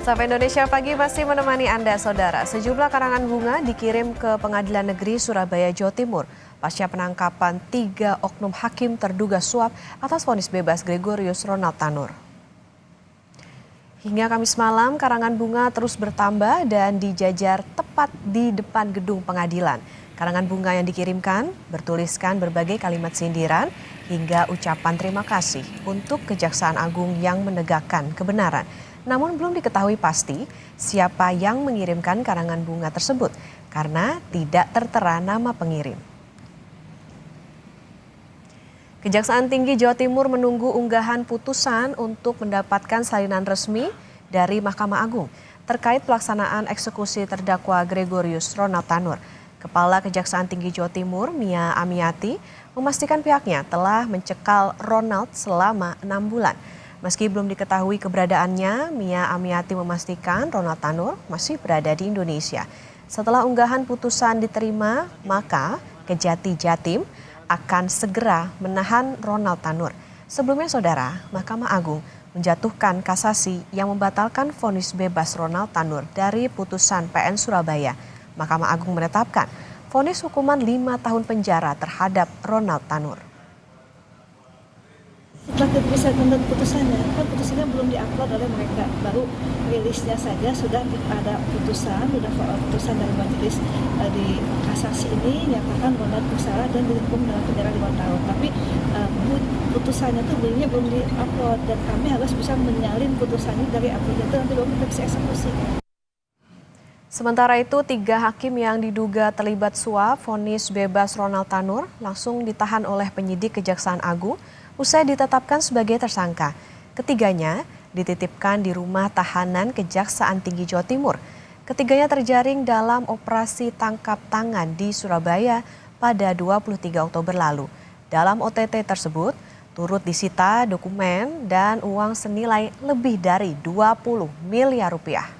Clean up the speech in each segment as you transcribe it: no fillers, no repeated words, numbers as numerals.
Sapa Indonesia Pagi masih menemani Anda, Saudara. Sejumlah karangan bunga dikirim ke Pengadilan Negeri Surabaya, Jawa Timur pasca penangkapan 3 oknum hakim terduga suap atas vonis bebas Gregorius Ronald Tanur. Hingga Kamis malam, karangan bunga terus bertambah dan dijajar tepat di depan gedung pengadilan. Karangan bunga yang dikirimkan bertuliskan berbagai kalimat sindiran hingga ucapan terima kasih untuk Kejaksaan Agung yang menegakkan kebenaran. Namun belum diketahui pasti siapa yang mengirimkan karangan bunga tersebut karena tidak tertera nama pengirim. Kejaksaan Tinggi Jawa Timur menunggu unggahan putusan untuk mendapatkan salinan resmi dari Mahkamah Agung terkait pelaksanaan eksekusi terdakwa Gregorius Ronald Tanur. Kepala Kejaksaan Tinggi Jawa Timur, Mia Amiati, memastikan pihaknya telah mencekal Ronald selama 6 bulan. Meski belum diketahui keberadaannya, Mia Amiati memastikan Ronald Tanur masih berada di Indonesia. Setelah unggahan putusan diterima, maka Kejati Jatim akan segera menahan Ronald Tanur. Sebelumnya, Saudara, Mahkamah Agung menjatuhkan kasasi yang membatalkan vonis bebas Ronald Tanur dari putusan PN Surabaya. Mahkamah Agung menetapkan vonis hukuman 5 tahun penjara terhadap Ronald Tanur. Setelah kita bisa menentukan putusannya, kan putusannya belum diupload oleh mereka, baru rilisnya saja sudah ada putusan dari majelis di kasasi ini nyatakan Ronald bersalah dan dihukum dengan penjara 5 tahun. Tapi putusannya itu belum diupload dan kami harus bisa menyalin putusannya dari upload itu nanti baru kita bisa eksekusi. Sementara itu, 3 hakim yang diduga terlibat suap vonis bebas Ronald Tanur langsung ditahan oleh penyidik Kejaksaan Agung usai ditetapkan sebagai tersangka. Ketiganya dititipkan di rumah tahanan Kejaksaan Tinggi Jawa Timur. Ketiganya terjaring dalam operasi tangkap tangan di Surabaya pada 23 Oktober lalu. Dalam OTT tersebut, turut disita dokumen dan uang senilai lebih dari 20 miliar rupiah.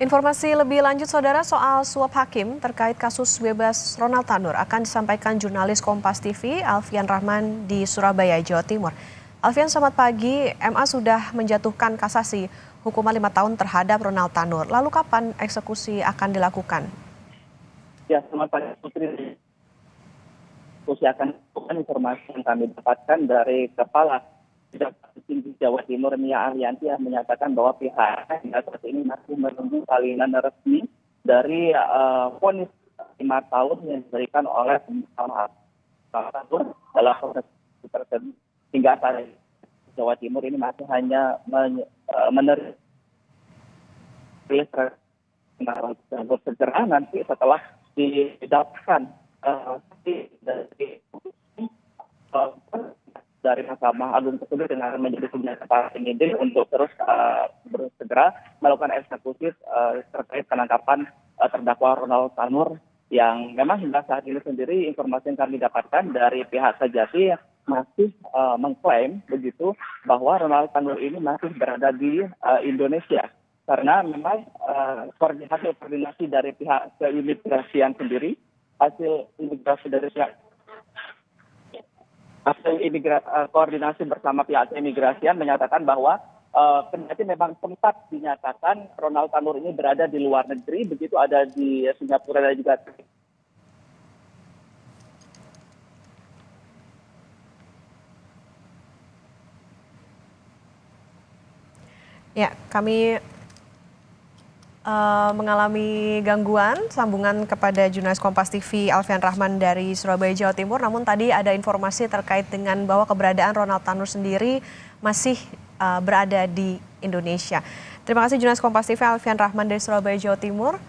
Informasi lebih lanjut, Saudara, soal suap hakim terkait kasus bebas Ronald Tanur akan disampaikan jurnalis Kompas TV Alfian Rahman di Surabaya, Jawa Timur. Alfian, selamat pagi. MA sudah menjatuhkan kasasi hukuman 5 tahun terhadap Ronald Tanur. Lalu kapan eksekusi akan dilakukan? Ya, selamat pagi Putri. Eksekusi akan dilakukan, informasi yang kami dapatkan dari Kepala Kejaksaan Tinggi Jawa Timur, Mia Arianti, yang menyatakan bahwa pihaknya hingga saat ini masih menunggu salinan resmi dari vonis 5 tahun yang diberikan oleh Mahkamah Agung dalam proses tersebut. Hingga saat ini Jawa Timur ini masih hanya menerima segera nanti setelah didapatkan dari Mahkamah Agung tersebut dengan menjadi senjata para penyidik untuk terus bersegera melakukan eksekusi terkait penangkapan terdakwa Ronald Tanur yang memang hingga saat ini sendiri informasi yang kami dapatkan dari pihak Kejati masih mengklaim begitu bahwa Ronald Tanur ini masih berada di Indonesia karena memang hasil koordinasi dari pihak keimigrasian sendiri, hasil koordinasi bersama pihak keimigrasian menyatakan bahwa kendati memang sempat dinyatakan Ronald Tanur ini berada di luar negeri, begitu ada di Singapura dan juga Ya, kami mengalami gangguan sambungan kepada jurnalis Kompas TV Alfian Rahman dari Surabaya, Jawa Timur. Namun tadi ada informasi terkait dengan bahwa keberadaan Ronald Tanur sendiri masih berada di Indonesia. Terima kasih jurnalis Kompas TV Alfian Rahman dari Surabaya, Jawa Timur.